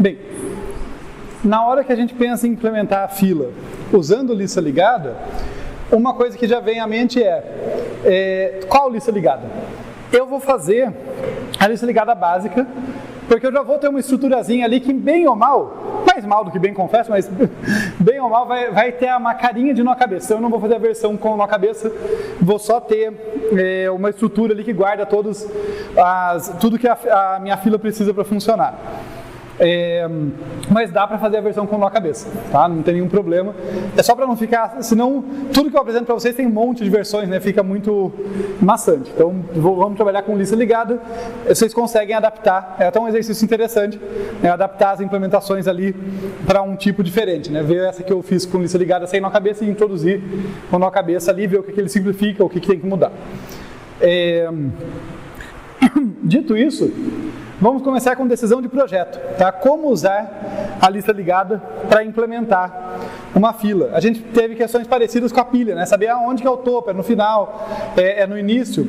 Bem, na hora que a gente pensa em implementar a fila usando lista ligada, uma coisa que já vem à mente qual lista ligada? Eu vou fazer a lista ligada básica, porque eu já vou ter uma estruturazinha ali que bem ou mal, mais mal do que bem, confesso, mas bem ou mal vai ter uma carinha de nó cabeça. Então eu não vou fazer a versão com nó cabeça, vou só ter uma estrutura ali que guarda tudo que a minha fila precisa para funcionar. Mas dá para fazer a versão com nó cabeça, tá? Não tem nenhum problema. É só para não ficar, senão tudo que eu apresento para vocês tem um monte de versões, né? Fica muito maçante. Então vamos trabalhar com lista ligada. Vocês conseguem adaptar, é até um exercício interessante, adaptar as implementações ali para um tipo diferente, né? Ver essa que eu fiz com lista ligada sem nó cabeça e introduzir com nó cabeça ali, ver o que ele simplifica, o que tem que mudar. Dito isso, vamos começar com decisão de projeto, tá? Como usar a lista ligada para implementar uma fila. A gente teve questões parecidas com a pilha, né? Saber aonde que é o topo, é no final, é no início.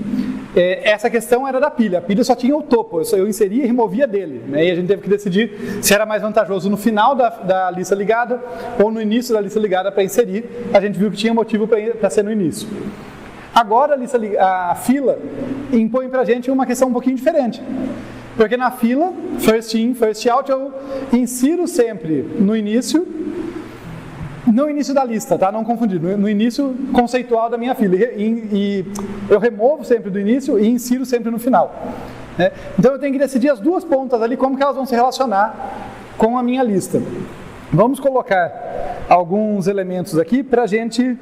Essa questão era da pilha. A pilha só tinha o topo, eu inseria e removia dele, né? E a gente teve que decidir se era mais vantajoso no final da lista ligada ou no início da lista ligada para inserir. A gente viu que tinha motivo para ser no início. Agora a fila impõe para a gente uma questão um pouquinho diferente. Porque na fila, first in, first out, eu insiro sempre no início da lista, tá? Não confundir, no início conceitual da minha fila. E eu removo sempre do início e insiro sempre no final, né? Então eu tenho que decidir as duas pontas ali, como que elas vão se relacionar com a minha lista. Vamos colocar alguns elementos aqui para a gente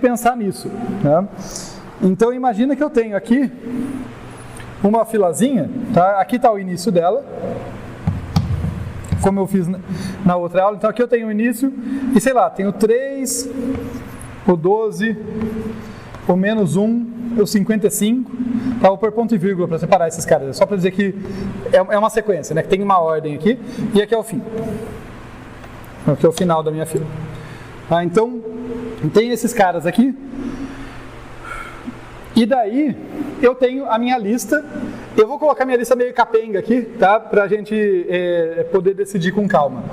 pensar nisso, né? Então imagina que eu tenho aqui uma filazinha, tá? Aqui está o início dela, como eu fiz na outra aula. Então aqui eu tenho o início e sei lá, tenho 3, o 12, o menos 1, o 55, tá? Vou pôr ponto e vírgula para separar esses caras, só para dizer que é uma sequência, né? Que tem uma ordem aqui e aqui é o fim. Aqui é o final da minha fila. Tá? Então, tem esses caras aqui. E daí, eu tenho a minha lista. Eu vou colocar minha lista meio capenga aqui, tá? Para a gente poder decidir com calma.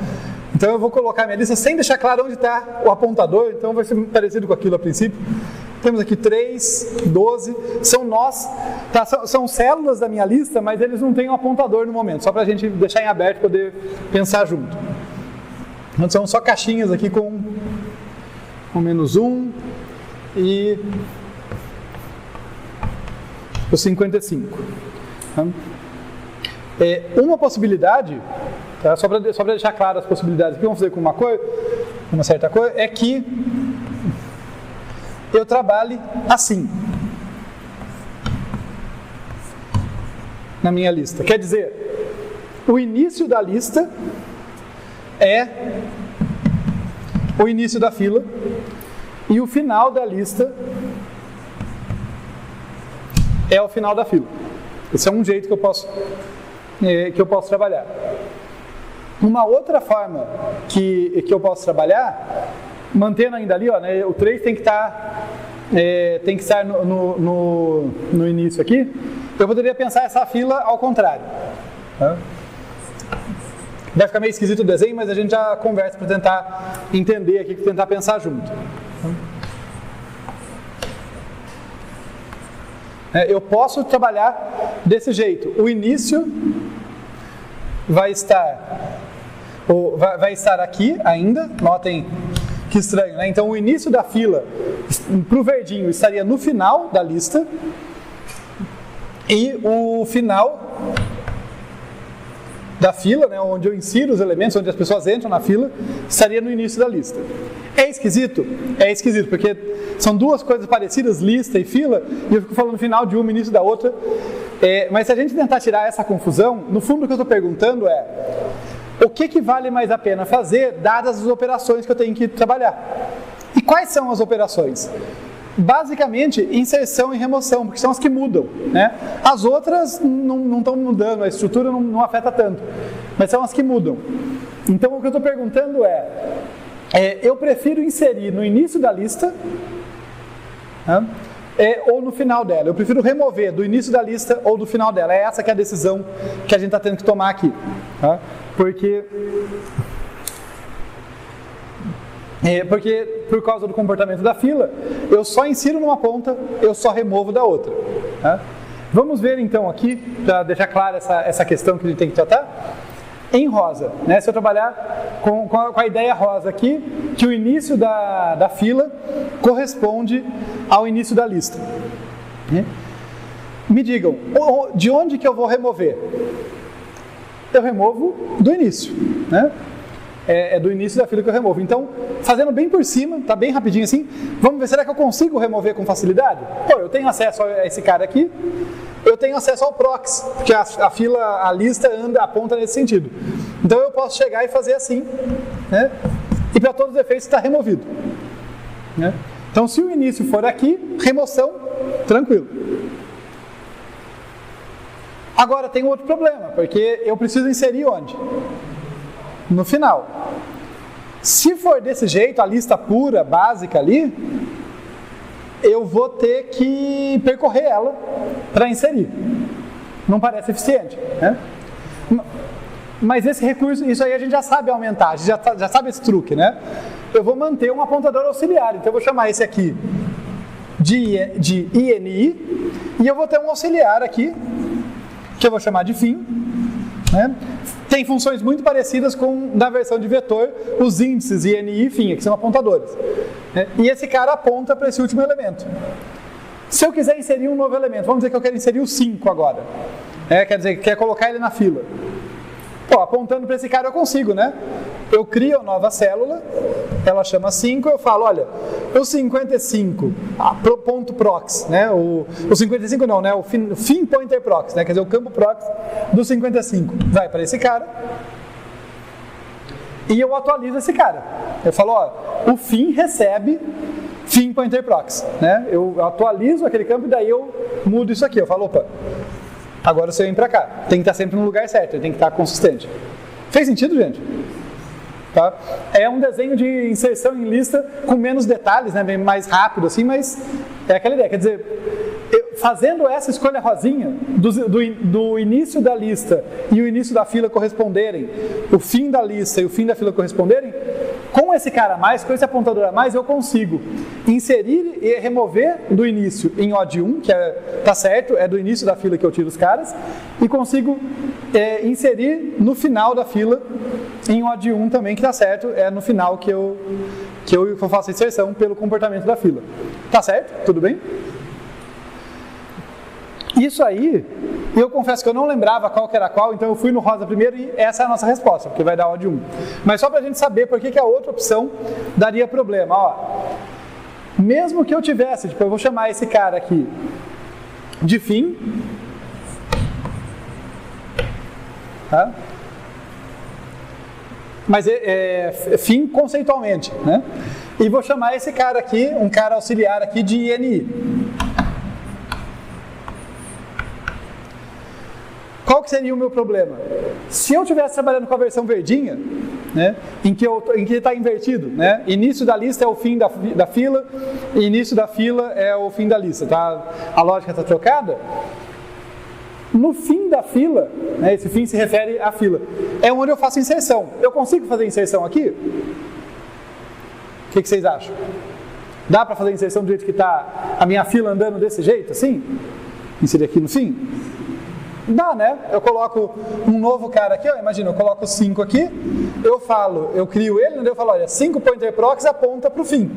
Então, eu vou colocar minha lista sem deixar claro onde está o apontador. Então, vai ser parecido com aquilo a princípio. Temos aqui 3, 12, são nós, tá? São células da minha lista, mas eles não têm um apontador no momento. Só para a gente deixar em aberto e poder pensar junto. Então são só caixinhas aqui com o menos 1 e o 55. Uma possibilidade, tá? Só para deixar claro as possibilidades que vamos fazer com uma certa cor, é que eu trabalhe assim na minha lista. Quer dizer, o início da lista é o início da fila e o final da lista é o final da fila. Esse é um jeito que eu posso trabalhar. Uma outra forma que eu posso trabalhar, mantendo ainda ali, ó, né, o 3 tem que estar no início aqui. Eu poderia pensar essa fila ao contrário, tá? Vai ficar meio esquisito o desenho, mas a gente já conversa para tentar entender aqui, tentar pensar junto. Eu posso trabalhar desse jeito. O início vai estar aqui ainda. Notem que estranho, né? Então o início da fila para o verdinho estaria no final da lista e o final da fila, né, onde eu insiro os elementos, onde as pessoas entram na fila, estaria no início da lista. É esquisito? É esquisito, porque são duas coisas parecidas, lista e fila, e eu fico falando no final de uma, início da outra. Mas se a gente tentar tirar essa confusão, no fundo o que eu estou perguntando é: o que vale mais a pena fazer, dadas as operações que eu tenho que trabalhar? E quais são as operações? Basicamente, inserção e remoção, porque são as que mudam, né? As outras não estão mudando, a estrutura não afeta tanto, mas são as que mudam. Então, o que eu estou perguntando eu prefiro inserir no início da lista, né, ou no final dela. Eu prefiro remover do início da lista ou do final dela. É essa que é a decisão que a gente está tendo que tomar aqui. Tá? Porque por causa do comportamento da fila, eu só insiro numa ponta, eu só removo da outra. Tá? Vamos ver então aqui, para deixar clara essa questão que a gente tem que tratar. Em rosa, né? Se eu trabalhar com a ideia rosa aqui, que o início da fila corresponde ao início da lista. Me digam, de onde que eu vou remover? Eu removo do início, né? É do início da fila que eu removo. Então, fazendo bem por cima, tá bem rapidinho assim, vamos ver, será que eu consigo remover com facilidade? Pô, eu tenho acesso a esse cara aqui, eu tenho acesso ao proxy, porque a lista aponta nesse sentido. Então eu posso chegar e fazer assim, né? E para todos os efeitos está removido. Né? Então se o início for aqui, remoção, tranquilo. Agora tem um outro problema, porque eu preciso inserir onde? No final. Se for desse jeito, a lista pura, básica ali, eu vou ter que percorrer ela para inserir. Não parece eficiente, né? Mas esse recurso, isso aí a gente já sabe aumentar, a gente já sabe esse truque, né? Eu vou manter um apontador auxiliar, então eu vou chamar esse aqui de INI, e eu vou ter um auxiliar aqui, que eu vou chamar de fim, né? Tem funções muito parecidas com na versão de vetor, os índices INI e fim, que são apontadores. Né? E esse cara aponta para esse último elemento. Se eu quiser inserir um novo elemento, vamos dizer que eu quero inserir o 5 agora. Quer dizer, quer colocar ele na fila. Pô, apontando para esse cara eu consigo, né? Eu crio a nova célula, ela chama 5, eu falo, olha, o 55, ponto prox, né? O 55 não, né? O fim pointer prox, né? Quer dizer, o campo prox do 55 vai para esse cara e eu atualizo esse cara. Eu falo, ó, o fim recebe fim pointer prox, né? Eu atualizo aquele campo e daí eu mudo isso aqui. Eu falo, opa, agora você vem para cá. Tem que estar sempre no lugar certo, tem que estar consistente. Fez sentido, gente? Tá? É um desenho de inserção em lista com menos detalhes, né? Bem mais rápido assim, mas é aquela ideia. Quer dizer, fazendo essa escolha rosinha do início da lista e o início da fila corresponderem, o fim da lista e o fim da fila corresponderem, com esse cara a mais, com esse apontador a mais, eu consigo inserir e remover do início em O de 1, que tá certo, é do início da fila que eu tiro os caras, e consigo inserir no final da fila em O de 1 também, que tá certo, é no final que eu faço a inserção pelo comportamento da fila. Tá certo? Tudo bem? Isso aí, eu confesso que eu não lembrava qual que era qual, então eu fui no rosa primeiro e essa é a nossa resposta, porque vai dar O de 1. Mas só para a gente saber por que a outra opção daria problema. Ó, mesmo que eu tivesse, tipo, eu vou chamar esse cara aqui de fim, tá? Mas fim conceitualmente, né? E vou chamar esse cara aqui, um cara auxiliar aqui de INI. Qual que seria o meu problema? Se eu estivesse trabalhando com a versão verdinha, né, em que está invertido, né, início da lista é o fim da fila, e início da fila é o fim da lista, tá? A lógica está trocada. No fim da fila, né, esse fim se refere à fila, é onde eu faço inserção. Eu consigo fazer inserção aqui? O que vocês acham? Dá para fazer inserção do jeito que está a minha fila andando desse jeito, assim? Inserir aqui no fim? Dá, né? Eu coloco um novo cara aqui, ó, imagina, eu coloco 5 aqui, eu crio ele, eu falo, olha, 5 pointer prox aponta para o fim,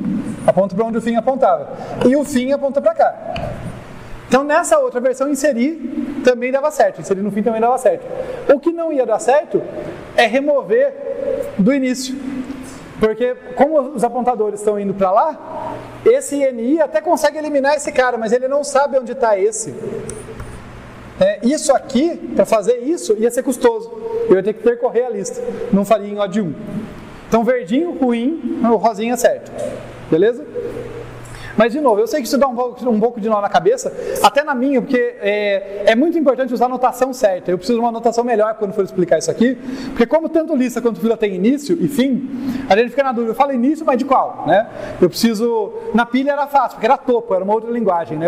aponta para onde o fim apontava, e o fim aponta para cá. Então nessa outra versão inserir também dava certo, inserir no fim também dava certo. O que não ia dar certo é remover do início, porque como os apontadores estão indo para lá, esse INI até consegue eliminar esse cara, mas ele não sabe onde está esse. Isso aqui, para fazer isso, ia ser custoso. Eu ia ter que percorrer a lista. Não faria em O de 1. Então, verdinho, ruim, o rosinha certo. Beleza? Mas, de novo, eu sei que isso dá um pouco de nó na cabeça, até na minha, porque é muito importante usar a notação certa. Eu preciso de uma notação melhor quando for explicar isso aqui, porque como tanto lista quanto fila tem início e fim, a gente fica na dúvida, eu falo início, mas de qual? Né? Eu preciso... Na pilha era fácil, porque era topo, era uma outra linguagem. Né?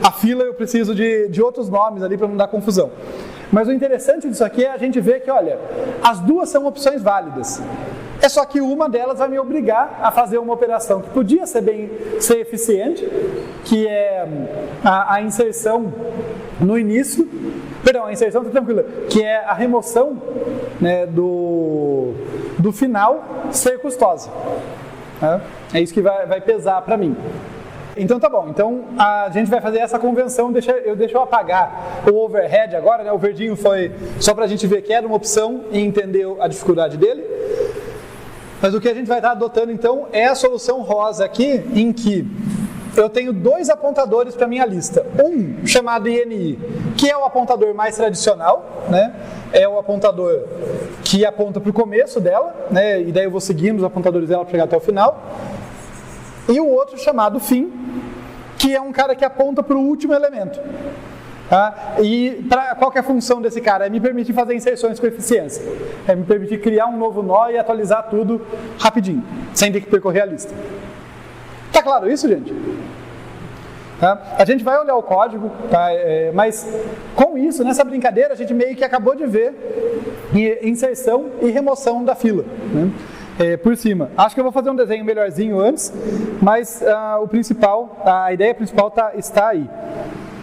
A fila eu preciso de outros nomes ali para não dar confusão. Mas o interessante disso aqui é a gente ver que, olha, as duas são opções válidas. É só que uma delas vai me obrigar a fazer uma operação que podia ser eficiente, que é a inserção no início, perdão, a inserção está tranquila, que é a remoção, né, do final ser custosa. É isso que vai pesar para mim. Então tá bom, então a gente vai fazer essa convenção, deixa eu apagar o overhead agora, né? O verdinho foi só para a gente ver que era uma opção e entender a dificuldade dele. Mas o que a gente vai estar adotando então é a solução rosa aqui, em que eu tenho dois apontadores para minha lista. Um chamado INI, que é o apontador mais tradicional, né? É o apontador que aponta para o começo dela, né? E daí eu vou seguindo os apontadores dela para chegar até o final. E o outro chamado fim, que é um cara que aponta para o último elemento. Tá? E qual que é a função desse cara? É me permitir fazer inserções com eficiência. É me permitir criar um novo nó e atualizar tudo rapidinho, sem ter que percorrer a lista. Tá claro isso, gente? Tá? A gente vai olhar o código, tá? Mas com isso, nessa brincadeira, a gente meio que acabou de ver inserção e remoção da fila, né? Por cima. Acho que eu vou fazer um desenho melhorzinho antes, mas a ideia principal está aí.